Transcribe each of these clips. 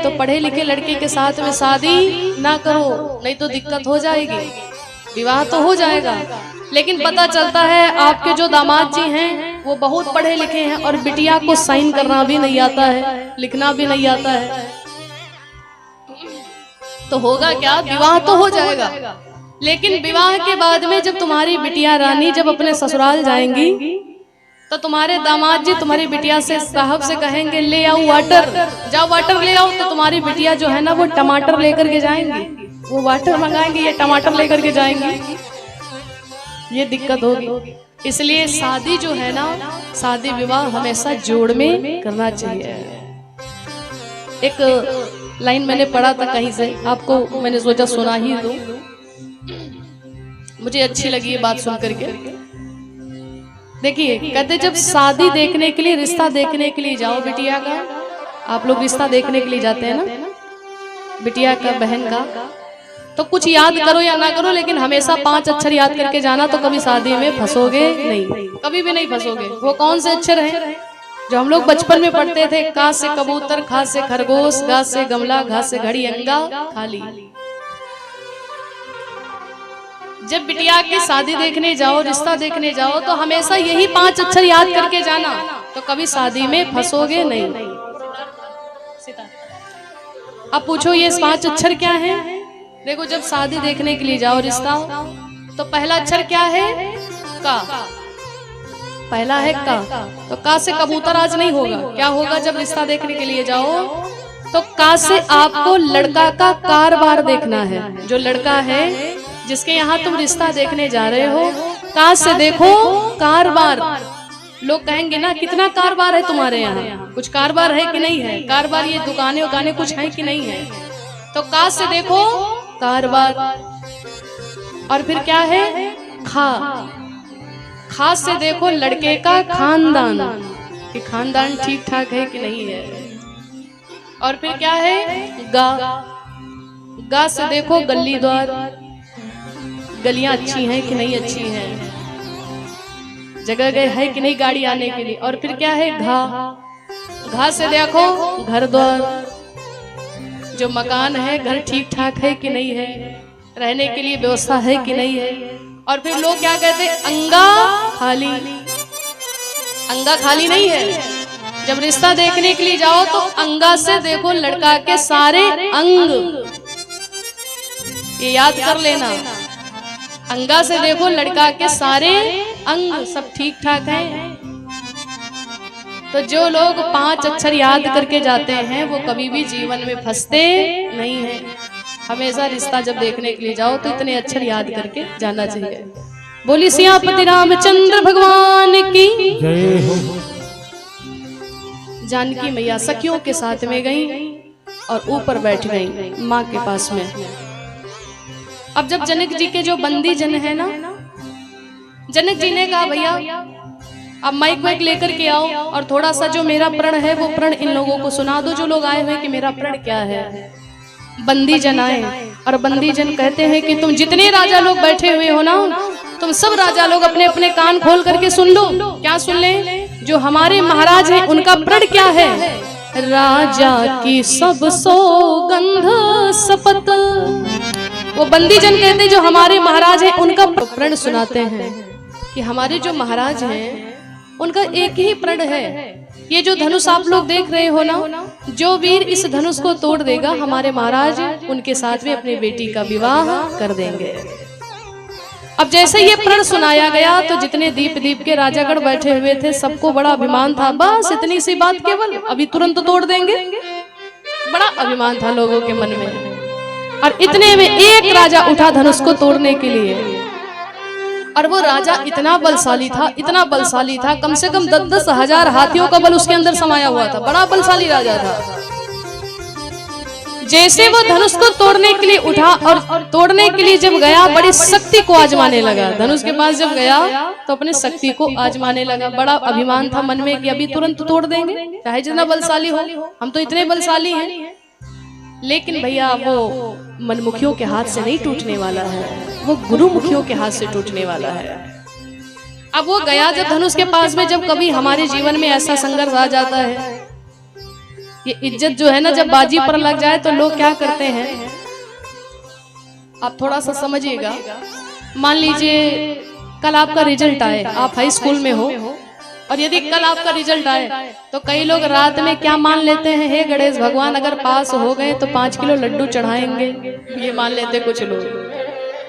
तो पढ़े लिखे लड़के के साथ में शादी ना करो, नहीं तो दिक्कत हो जाएगी। विवाह तो हो जाएगा, लेकिन पता चलता है आपके जो दामाद जी हैं वो बहुत पढ़े लिखे हैं और बिटिया को साइन करना भी नहीं आता है, लिखना भी नहीं आता है, तो होगा क्या, विवाह तो हो जाएगा, लेकिन विवाह के बाद में जब तुम्हारी बिटिया रानी जब अपने ससुराल जाएंगी तो तुम्हारे दामाद जी तुम्हारी बिटिया से साहब से कहेंगे ले आओ वाटर, जाओ वाटर ले आओ, तो तुम्हारी बिटिया जो है ना वो टमाटर लेकर के जाएंगी, वो वाटर मंगाएंगे, ये टमाटर लेकर के जाएंगी, ये दिक्कत होगी। इसलिए शादी जो है ना, शादी विवाह हमेशा जोड़ में करना चाहिए। एक लाइन मैंने पढ़ा था कहीं से, आपको मैंने सोचा सुना ही दूं, मुझे अच्छी लगी ये बात सुन करके। देखिए कहते जब शादी देखने के लिए, रिश्ता देखने के लिए जाओ बिटिया का, आप लोग रिश्ता देखने के लिए जाते हैं ना बिटिया का, बहन का, तो कुछ याद करो या ना करो, लेकिन हमेशा 5 अक्षर याद करके जाना, तो कभी शादी में फंसोगे नहीं, कभी भी नहीं फंसोगे। वो कौन से अक्षर हैं जो हम लोग बचपन में पढ़ते थे? का से कबूतर, खा से खरगोश, गा से गमला, घा से घड़ी, अंगा खाली। जब बिटिया की शादी देखने जाओ, रिश्ता देखने जाओ, तो हमेशा यही 5 अक्षर याद करके जाना, तो कभी शादी में फंसोगे नहीं। अब पूछो ये 5 अक्षर क्या है? देखो जब शादी देखने के लिए जाओ, रिश्ता, तो पहला अक्षर क्या है? का, पहला है का। तो का से कबूतर आज नहीं होगा। क्या होगा जब रिश्ता देखने के लिए जाओ? तो का से आपको लड़का का कारबार देखना है। जो लड़का है जिसके यहाँ तुम रिश्ता देखने जा रहे हो, का से देखो कारबार। लोग कहेंगे ना कितना कारबार है तुम्हारे यहाँ, कुछ कारबार है कि नहीं है? कारबार ये दुकानें उकानें कुछ है कि नहीं है? तो का से देखो कारबार। और फिर क्या है? खा। खा से देखो लड़के का खानदान, कि खानदान ठीक ठाक है कि नहीं है। और फिर क्या है? गा। गा से देखो गली द्वार, गलियां अच्छी हैं कि नहीं अच्छी हैं, जगह गए है कि नहीं गाड़ी आने के लिए। और फिर क्या है? घा। घा से देखो घर द्वार, जो मकान है घर ठीक ठाक है कि नहीं है, रहने के लिए व्यवस्था है कि नहीं है। और फिर लोग क्या कहते हैं? अंगा खाली। अंगा खाली नहीं है। जब रिश्ता देखने के लिए जाओ तो अंगा से देखो लड़का के सारे अंग, ये याद कर लेना। अंगा से देखो लड़का के सारे अंग सब ठीक ठाक हैं। तो जो लोग 5 अक्षर याद करके जाते हैं वो कभी भी जीवन में फंसते नहीं हैं। हमेशा रिश्ता जब देखने के लिए जाओ तो इतने अक्षर याद करके जाना चाहिए। बोली सियापति रामचंद्र भगवान की जय हो। जानकी मैया सखियों के साथ में गई और ऊपर बैठ गई माँ के पास में। अब जब जनक जी के जो बंदी जन है ना, जनक जी ने कहा भैया अब माइक वाइक लेकर के आओ और थोड़ा सा जो मेरा प्रण है वो प्रण इन लोगों को सुना दो, जो लोग आए हुए कि मेरा प्रण क्या है। बंदी जन आए और बंदी जन कहते हैं कि तुम जितने राजा लोग बैठे हुए हो ना, तुम सब राजा लोग अपने अपने कान खोल करके सुन लो। क्या सुन ले? जो हमारे महाराज हैं उनका प्रण क्या है? राजा की सब सौगंध शपथ। वो बंदी जन कहते हैं जो हमारे महाराज हैं उनका प्रण सुनाते हैं कि हमारे जो महाराज हैं उनका एक ही प्रण है, ये जो धनुष आप लोग देख रहे हो ना, जो वीर इस धनुष को तोड़ देगा हमारे महाराज उनके साथ में अपनी बेटी का विवाह कर देंगे। अब जैसे ये प्रण सुनाया गया तो जितने दीप दीप के राजागण बैठे हुए थे सबको बड़ा अभिमान था, बस इतनी सी बात केवल अभी तुरंत तोड़ देंगे, बड़ा अभिमान था लोगों के मन में। और इतने में एक राजा उठा धनुष को तोड़ने के लिए, और वो राजा इतना बलशाली था, इतना बलशाली था, कम से कम 10-10 हजार हाथियों का बल उसके अंदर समाया हुआ था, बड़ा बलशाली राजा था। जैसे वो धनुष को तोड़ने के लिए उठा और तोड़ने के लिए जब गया बड़ी शक्ति को आजमाने लगा। धनुष के पास जब गया तो अपनी शक्ति को आजमाने लगा। बड़ा अभिमान था मन में कि अभी तुरंत तोड़ देंगे, चाहे जितना बलशाली हो, हम तो इतने बलशाली हैं। लेकिन भैया वो मनमुखियों के हाथ से नहीं टूटने वाला है, वो गुरुमुखियों के हाथ से टूटने वाला है। अब वो गया जब धनुष के पास में, जब कभी हमारे जीवन में ऐसा संघर्ष आ जाता है ये इज्जत जो है ना, जब बाजी पर लग जाए तो लोग क्या करते हैं, आप थोड़ा सा समझिएगा। मान लीजिए कल आपका रिजल्ट आए, आप हाई स्कूल में हो, और यदि कल आपका रिजल्ट आए तो कई लोग रात में क्या मान लेते हैं, हे गणेश भगवान अगर पास हो गए तो 5 किलो लड्डू चढ़ाएंगे। ये मान लेते कुछ लोग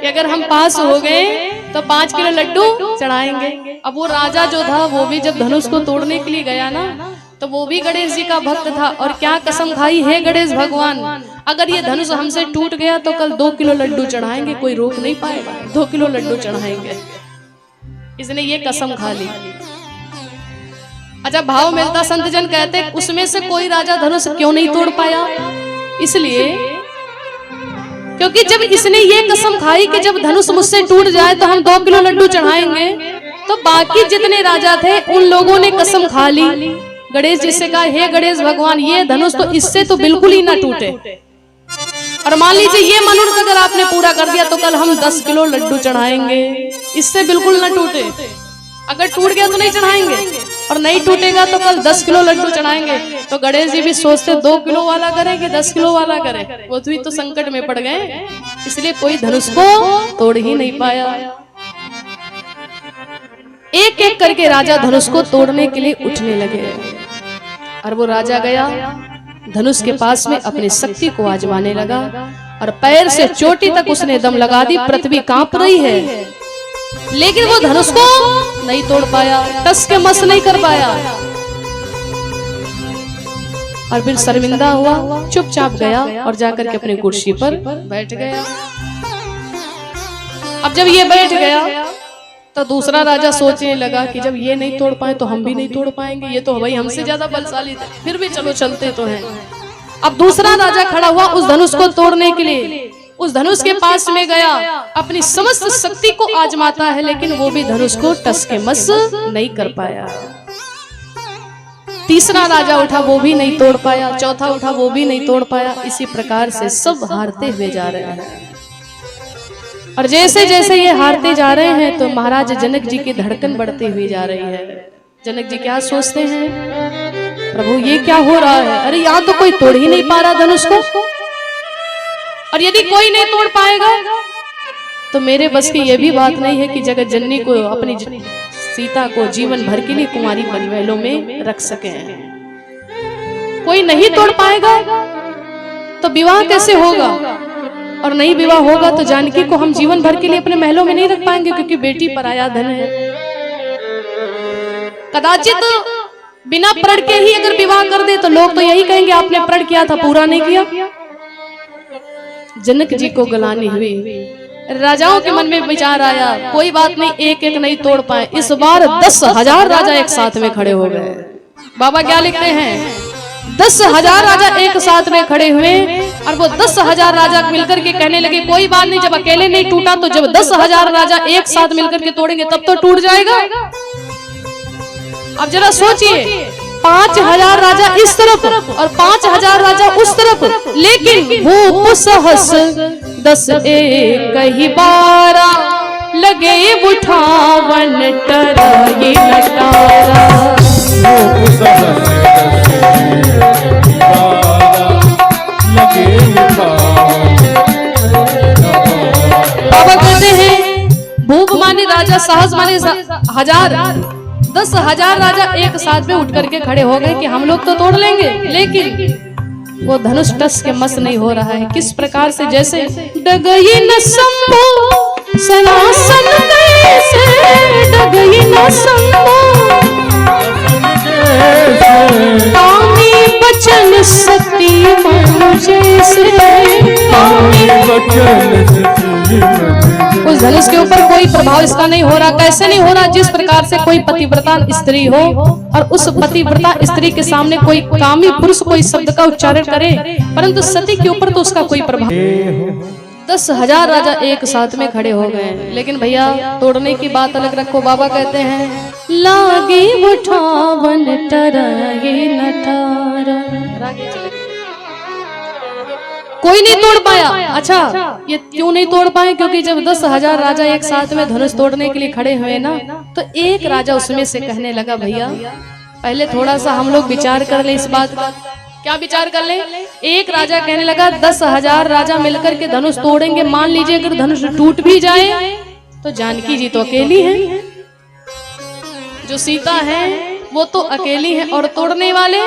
कि अगर हम पास हो गए तो 5 किलो लड्डू चढ़ाएंगे। अब वो राजा जो था वो भी जब धनुष को तोड़ने के लिए गया ना, तो वो भी गणेश जी का भक्त था, और क्या कसम खाई, हे गणेश भगवान अगर ये धनुष हमसे टूट गया तो कल 2 किलो लड्डू चढ़ाएंगे, कोई रोक नहीं पाएगा, 2 किलो लड्डू चढ़ाएंगे। इसने ये कसम खा ली। अच्छा, भाव मिलता संत जन कहते उसमें से कोई राजा धनुष क्यों नहीं तोड़ पाया, इसलिए क्योंकि जब इसने ये कसम खाई कि जब धनुष मुझसे टूट जाए तो हम 2 किलो लड्डू चढ़ाएंगे, तो बाकी जितने राजा थे उन लोगों ने कसम खा ली। गणेश जी से कहा, हे गणेश भगवान ये धनुष तो इससे तो बिल्कुल ही ना टूटे, और मान लीजिए ये मनोरथ अगर आपने पूरा कर दिया तो कल हम 10 किलो लड्डू चढ़ाएंगे, इससे बिल्कुल ना टूटे। अगर टूट गया तो नहीं चढ़ाएंगे, और नहीं टूटेगा तो कल 10 किलो लड्डू चढ़ाएंगे। तो गणेश जी भी सोचते 2 किलो वाला करें कि 10 किलो वाला करें, वो भी तो संकट में पड़ गए, इसलिए कोई धनुष को तोड़ ही नहीं पाया। एक एक करके राजा धनुष को तोड़ने के लिए उठने लगे, और वो राजा गया धनुष के पास में अपनी शक्ति को आजमाने लगा, और पैर से चोटी तक उसने दम लगा दी। पृथ्वी कांप रही है, लेकिन वो धनुष को नहीं तोड़ पाया, टस के मस नहीं कर पाया, और फिर शर्मिंदा हुआ, चुपचाप गया और जाकर के अपनी कुर्सी पर बैठ गया। अब जब ये बैठ गया तो दूसरा राजा सोचने लगा कि जब ये नहीं तोड़ पाए तो हम भी नहीं तोड़ पाएंगे, ये तो भाई हमसे ज्यादा बलशाली थे, फिर भी चलो चलते तो हैं। अब दूसरा राजा खड़ा हुआ उस धनुष को तोड़ने के लिए, उस धनुष के पास में गया, अपनी समस्त शक्ति को आजमाता है, लेकिन वो भी धनुष को टस के मस नहीं कर पाया। तीसरा राजा उठा, वो भी नहीं तोड़ पाया, चौथा उठा, वो भी नहीं तोड़ पाया। इसी प्रकार से सब हारते हुए जा रहे हैं, और जैसे जैसे ये हारते जा रहे हैं तो महाराज जनक जी की धड़कन बढ़ती हुई जा रही है। जनक जी क्या सोचते हैं, प्रभु ये क्या हो रहा है, अरे यहाँ तो कोई तोड़ ही नहीं पा रहा धनुष को, और यदि कोई नहीं तोड़ पाएगा तो मेरे बस की ये भी बात नहीं है कि जगत जननी को, अपनी सीता को जीवन भर के लिए कुंवारी महलों में रख सके। कोई नहीं तोड़ पाएगा तो विवाह कैसे होगा, और नहीं विवाह होगा तो जानकी को हम जीवन भर के लिए अपने महलों में नहीं रख पाएंगे, क्योंकि बेटी पराया धन है। कदाचित बिना प्रण के ही अगर विवाह कर दे तो लोग तो यही कहेंगे आपने प्रण किया था पूरा नहीं किया। जनक जी को गलानी हुई, राजाओं के मन में विचार आया, कोई बात नहीं, एक एक नहीं तोड़ पाए, इस बार 10,000 राजा एक साथ में खड़े हो गए। बाबा क्या लिखते हैं, 10,000 राजा एक साथ में खड़े हुए, और वो 10,000 राजा मिलकर के कहने लगे कोई बात नहीं, जब अकेले नहीं टूटा तो जब 10,000 राजा एक साथ मिलकर के तोड़ेंगे तब तो टूट जाएगा। अब जरा सोचिए, 5,000 राजा इस तरफ और 5,000 राजा उस तरफ, लेकिन वो सहस 10 एक ही 12 लगे उठावन टराई नटारा। बाबा कहते हैं भूप माने राजा, साहस माने 1000, 10,000 राजा एक साथ में उठ करके खड़े हो गए कि हम लोग तो तोड़ लेंगे, लेकिन वो धनुष टस के मस नहीं हो रहा है। किस प्रकार से, जैसे डगई न संभो सनासन कैसे, डगई न संभो कामी बचन सती मनु जैसे, कामी बचन उस धनुष के ऊपर कोई प्रभाव इसका नहीं हो रहा। कैसे नहीं हो रहा, जिस प्रकार से कोई पतिव्रता स्त्री हो और उस पतिव्रता स्त्री के सामने कोई कामी पुरुष कोई शब्द का उच्चारण करे, परंतु सती के ऊपर तो उसका कोई प्रभाव। 10,000 राजा एक साथ में खड़े हो गए, लेकिन भैया तोड़ने की बात अलग रखो। बाबा कहते हैं लागे उठावन टराए नटारा, कोई नहीं तोड़ पाया। अच्छा, ये क्यों नहीं तोड़ पाए, क्योंकि जब 10,000 राजा एक साथ में धनुष तोड़ने के लिए खड़े हुए ना, तो एक राजा उसमें से कहने लगा भैया पहले थोड़ा सा हम लोग विचार कर ले इस बात का, क्या विचार कर ले? एक राजा कहने लगा 10,000 राजा मिलकर के धनुष तोड़ेंगे, मान लीजिए अगर धनुष टूट भी जाए तो जानकी जी तो अकेली हैं, जो सीता है वो तो अकेली है, और तोड़ने वाले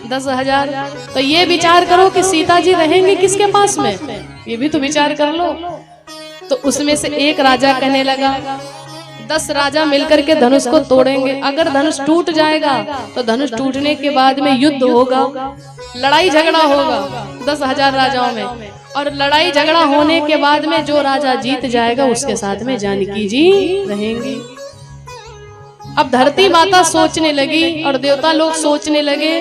10,000। तो ये विचार करो कि सीता जी रहेंगे किसके पास में, ये भी तो विचार कर लो। तो उसमें से एक राजा कहने लगा 10 राजा मिलकर के धनुष को तोड़ेंगे, अगर धनुष टूट जाएगा तो धनुष टूटने के बाद में युद्ध होगा, लड़ाई झगड़ा होगा 10,000 राजाओं में, और लड़ाई झगड़ा होने के बाद में जो राजा जीत जाएगा उसके साथ में जानकी जी रहेंगी। अब धरती माता सोचने लगी और देवता लोग सोचने लगे,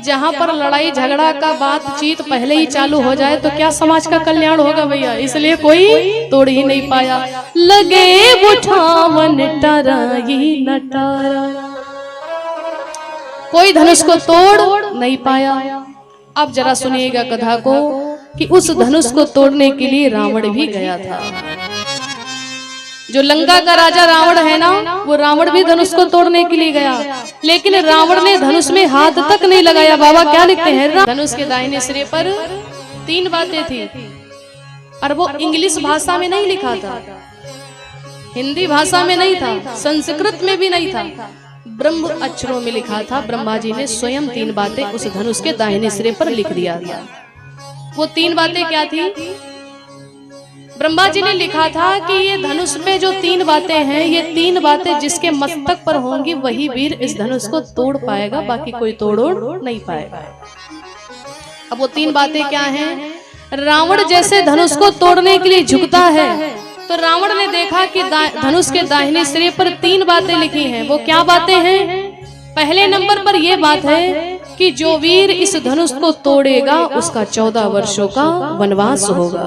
जहां पर लड़ाई झगड़ा का बातचीत पहले ही चालू हो जाए तो क्या समाज का कल्याण होगा भैया, इसलिए कोई तोड़ ही नहीं पाया। लगे बुझावन टराई नटारा, कोई धनुष को तोड़ नहीं पाया। अब जरा सुनिएगा कथा को कि उस धनुष को तोड़ने के लिए रावण भी गया था। जो लंका का राजा रावण है ना, वो रावण भी धनुष को तोड़ने के लिए गया, लेकिन रावण ने धनुष में हाथ तक नहीं लगाया। बाबा क्या लिखते हैं, धनुष के दाहिने सिरे पर 3 बातें थी, और वो इंग्लिश भाषा में नहीं लिखा था, हिंदी भाषा में नहीं था, संस्कृत में भी नहीं था, ब्रह्म अक्षरों में लिखा था। ब्रह्मा जी ने स्वयं 3 बातें उस धनुष के दाहिने सिरे पर लिख दिया था। वो 3 बातें क्या थी? ब्रह्मा जी ने लिखा था कि ये धनुष पे जो 3 बातें हैं, ये 3 बातें जिसके मस्तक पर होंगी वही वीर इस धनुष को तोड़ पाएगा, बाकी कोई तोड़ नहीं पाएगा। अब वो 3 बातें क्या हैं? रावण जैसे धनुष को तोड़ने के लिए झुकता है तो रावण ने देखा कि धनुष के दाहिने सिरे पर 3 बातें लिखी हैं। वो क्या बातें हैं? पहले नंबर पर यह बात है कि जो वीर इस धनुष को तोड़ेगा उसका 14 वर्षों का वनवास होगा,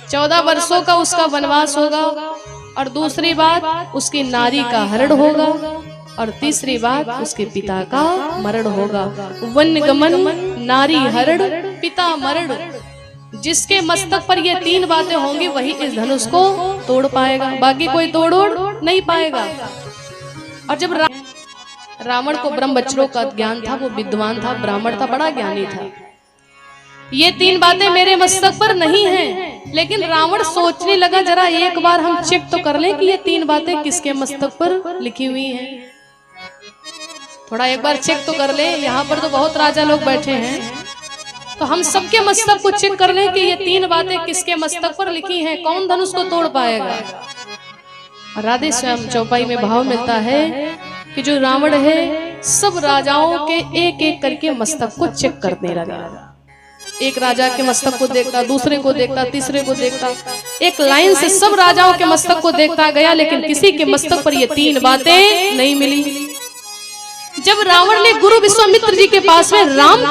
14 वर्षों का उसका वनवास होगा। और दूसरी बात, उसकी नारी का हरण होगा, और तीसरी बात, उसके पिता का मरण होगा। वन गमन, नारी हरण, पिता मरण, जिसके मस्तक पर ये 3 बातें होंगी वही इस धनुष को तोड़ पाएगा, बाकी कोई तोड़ नहीं पाएगा। और जब रावण को ब्रह्म अक्षरों का ज्ञान था, वो विद्वान था, ब्राह्मण था, बड़ा ज्ञानी था, ये 3 बातें मेरे मस्तक पर नहीं हैं, लेकिन रावण सोचने लगा जरा एक बार हम चेक तो कर लें कि ये 3 बातें किसके मस्तक पर लिखी हुई हैं। थोड़ा एक बार चेक तो कर ले, यहाँ पर तो बहुत राजा लोग बैठे हैं, तो हम सबके मस्तक को चेक कर लें कि ये 3 बातें किसके मस्तक पर लिखी हैं, कौन धनुष को तोड़ पाएगा। राधे श्याम चौपाई में भाव मिलता है कि जो रावण है सब राजाओं के एक एक करके मस्तक को चेक करने लगा। एक राजा के मस्तक को देखता, दूसरे को देखता, तीसरे को देखता, एक लाइन से सब राजाओं के मस्तक को देखता गया, लेकिन किसी के मस्तक पर ये 3 बातें नहीं मिली। जब रावण ने गुरु विश्वामित्र जी के पास में राम